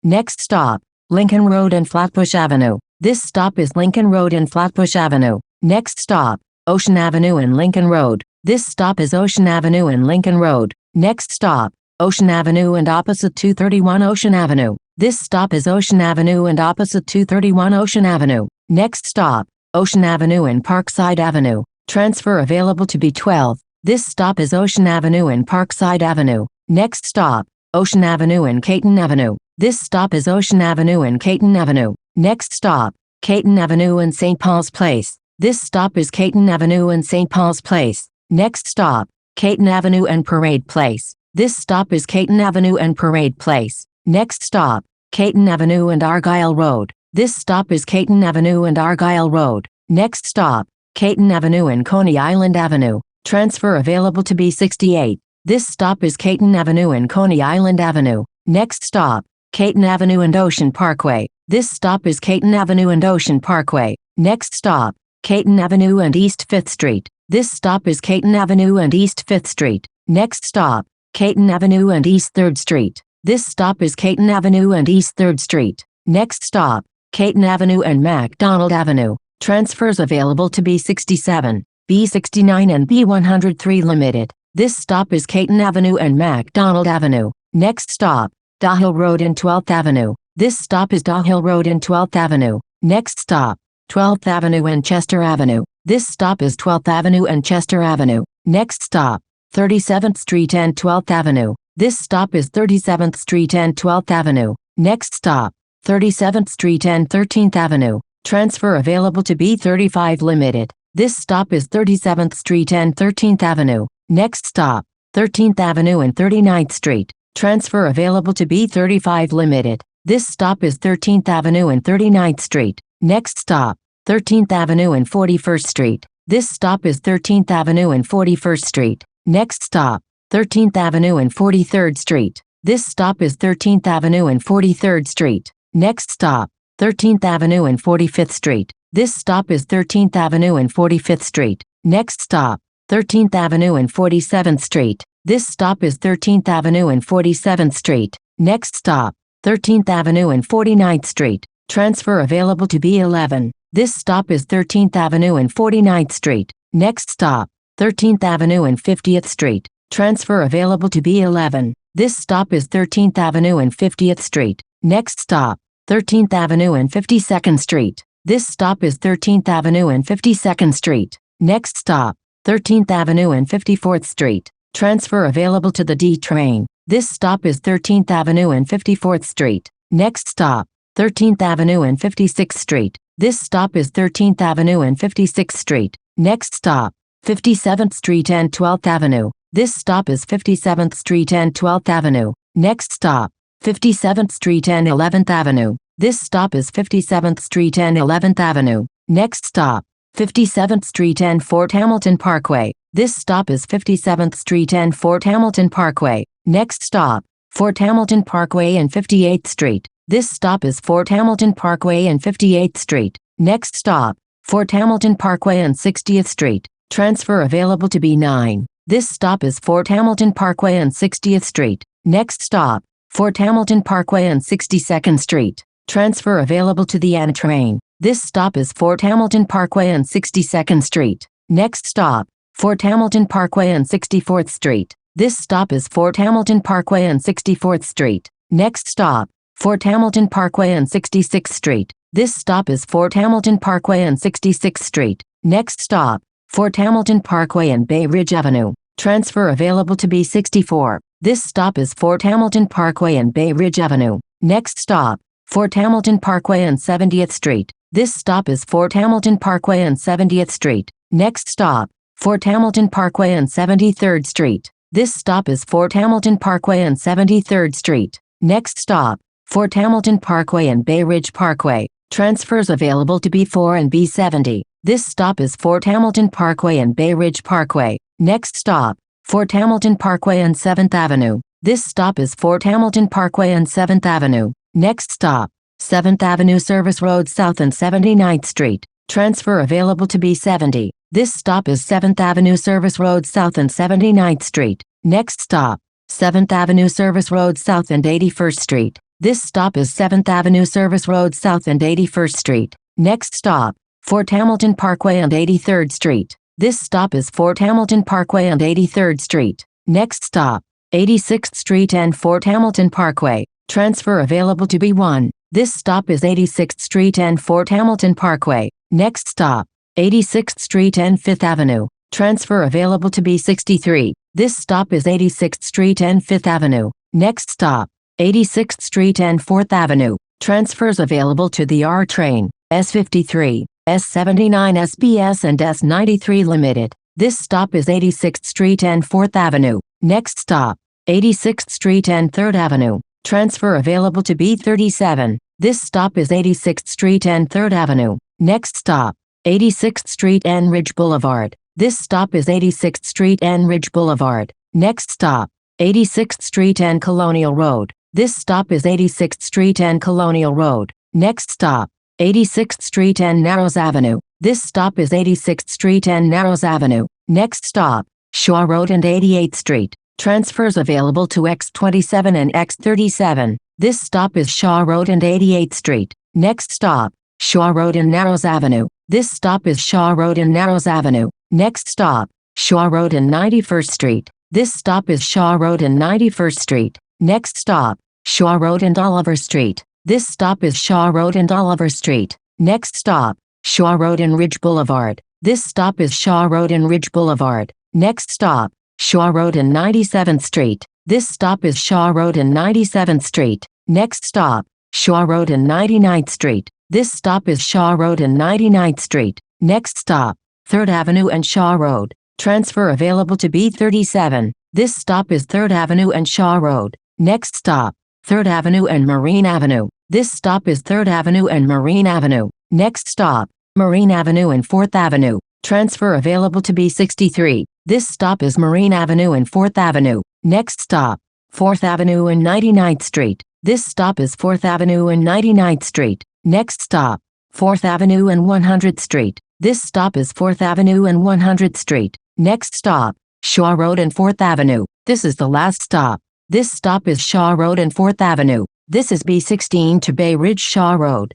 Next stop, Lincoln Road and Flatbush Avenue. This stop is Lincoln Road and Flatbush Avenue. Next stop, Ocean Avenue and Lincoln Road. This stop is Ocean Avenue and Lincoln Road. Next stop, Ocean Avenue and opposite 231 Ocean Avenue. This stop is Ocean Avenue and opposite 231 Ocean Avenue. Next stop, Ocean Avenue and Parkside Avenue. Transfer available to B12. This stop is Ocean Avenue and Parkside Avenue. Next stop, Ocean Avenue and Caton Avenue. This stop is Ocean Avenue and Caton Avenue. Next stop, Caton Avenue and St. Paul's Place. This stop is Caton Avenue and St. Paul's Place. Next stop, Caton Avenue and Parade Place. This stop is Caton Avenue and Parade Place. Next stop, Caton Avenue and Argyle Road. This stop is Caton Avenue and Argyle Road. Next stop, Caton Avenue and Coney Island Avenue. Transfer available to B68. This stop is Caton Avenue and Coney Island Avenue. Next stop, Caton Avenue and Ocean Parkway. This stop is Caton Avenue and Ocean Parkway. Next stop, Caton Avenue and East 5th Street. This stop is Caton Avenue and East 5th Street. Next stop, Caton Avenue and East 3rd Street. This stop is Caton Avenue and East 3rd Street. Next stop, Caton Avenue and MacDonald Avenue. Transfers available to B67, B69 and B103 Limited. This stop is Caton Avenue and MacDonald Avenue. Next stop, Dahill Road and 12th Avenue. This stop is Dahill Road and 12th Avenue. Next stop, 12th Avenue and Chester Avenue. This stop is 12th Avenue and Chester Avenue. Next stop, 37th Street and 12th Avenue. This stop is 37th Street and 12th Avenue. Next stop, 37th Street and 13th Avenue. Transfer available to B35 Limited. This stop is 37th Street and 13th Avenue. Next stop, 13th Avenue and 39th Street. Transfer available to B35 Limited. This stop is 13th Avenue and 39th Street. Next stop, 13th Avenue and 41st Street. This stop is 13th Avenue and 41st Street. Next stop, 13th Avenue and 43rd Street. This stop is 13th Avenue and 43rd Street. Next stop, 13th Avenue and 45th Street. This stop is 13th Avenue and 45th Street. Next stop, 13th Avenue and 47th Street. This stop is 13th Avenue and 47th Street. Next stop, 13th Avenue and 49th Street. Transfer available to B11. This stop is 13th Avenue and 49th Street. Next stop, 13th Avenue and 50th Street. Transfer available to B11. This stop is 13th Avenue and 50th Street. Next stop, 13th Avenue and 52nd Street. This stop is 13th Avenue and 52nd Street. Next stop, 13th Avenue and 54th Street. Transfer available to the D train. This stop is 13th Avenue and 54th Street. Next stop, 13th Avenue and 56th Street. This stop is 13th Avenue and 56th Street. Next stop, 57th Street and 12th Avenue. This stop is 57th Street and 12th Avenue. Next stop, 57th Street and 11th Avenue. This stop is 57th Street and 11th Avenue. Next stop, 57th Street and Fort Hamilton Parkway. This stop is 57th Street and Fort Hamilton Parkway. Next stop, Fort Hamilton Parkway and 58th Street. This stop is Fort Hamilton Parkway and 58th Street. Next stop, Fort Hamilton Parkway and 60th Street. Transfer available to B9. This stop is Fort Hamilton Parkway and 60th Street. Next stop, Fort Hamilton Parkway and 62nd Street. Transfer available to the N train. This stop is Fort Hamilton Parkway and 62nd Street. Next stop, Fort Hamilton Parkway and 64th Street. This stop is Fort Hamilton Parkway and 64th Street. Next stop, Fort Hamilton Parkway and 66th Street. This stop is Fort Hamilton Parkway and 66th Street. Next stop, Fort Hamilton Parkway and Bay Ridge Avenue. Transfer available to B64. This stop is Fort Hamilton Parkway and Bay Ridge Avenue. Next stop, Fort Hamilton Parkway and 70th Street. This stop is Fort Hamilton Parkway and 70th Street. Next stop, Fort Hamilton Parkway and 73rd Street. This stop is Fort Hamilton Parkway and 73rd Street. Next stop, Fort Hamilton Parkway and Bay Ridge Parkway. Transfers available to B4 and B70. This stop is Fort Hamilton Parkway and Bay Ridge Parkway. Next stop, Fort Hamilton Parkway and 7th Avenue. This stop is Fort Hamilton Parkway and 7th Avenue. Next stop, 7th Avenue Service Road South and 79th Street. Transfer available to B70. This stop is 7th Avenue Service Road South and 79th Street. Next stop, 7th Avenue Service Road South and 81st Street. This stop is 7th Avenue Service Road South and 81st Street. Next stop, Fort Hamilton Parkway and 83rd Street. This stop is Fort Hamilton Parkway and 83rd Street. Next stop, 86th Street and Fort Hamilton Parkway. Transfer available to B1. This stop is 86th Street and Fort Hamilton Parkway. Next stop, 86th Street and 5th Avenue. Transfer available to B63. This stop is 86th Street and 5th Avenue. Next stop, 86th Street and 4th Avenue. Transfers available to the R train, S53, S79 SBS and S93 Limited. This stop is 86th Street and 4th Avenue. Next stop, 86th Street and 3rd Avenue. Transfer available to B37. This stop is 86th Street and 3rd Avenue. Next stop, 86th Street and Ridge Boulevard. This stop is 86th Street and Ridge Boulevard. Next stop, 86th Street and Colonial Road. This stop is 86th Street and Colonial Road. Next stop, 86th Street and Narrows Avenue. This stop is 86th Street and Narrows Avenue. Next stop, Shaw Road and 88th Street. Transfers available to X27 and X37. This stop is Shaw Road and 88th Street. Next stop, Shaw Road and Narrows Avenue. This stop is Shaw Road and Narrows Avenue. Next stop, Shaw Road and 91st Street. This stop is Shaw Road and 91st Street. Next stop, Shaw Road and Oliver Street. This stop is Shaw Road and Oliver Street. Next stop, Shaw Road and Ridge Boulevard. This stop is Shaw Road and Ridge Boulevard. Next stop, Shaw Road and 97th Street. This stop is Shaw Road and 97th Street. Next stop, Shaw Road and 99th Street. This stop is Shaw Road and 99th Street. Next stop, 3rd Avenue and Shaw Road. Transfer available to B37. This stop is 3rd Avenue and Shaw Road. Next stop, 3rd Avenue and Marine Avenue. This stop is 3rd Avenue and Marine Avenue. Next stop, Marine Avenue and 4th Avenue. Transfer available to B63. This stop is Marine Avenue and 4th Avenue. Next stop, 4th Avenue and 99th Street. This stop is 4th Avenue and 99th Street. Next stop, 4th Avenue and 100th Street. This stop is 4th Avenue and 100th Street. Next stop, Shaw Road and 4th Avenue. This is the last stop. This stop is Shaw Road and 4th Avenue. This is B16 to Bay Ridge Shaw Road.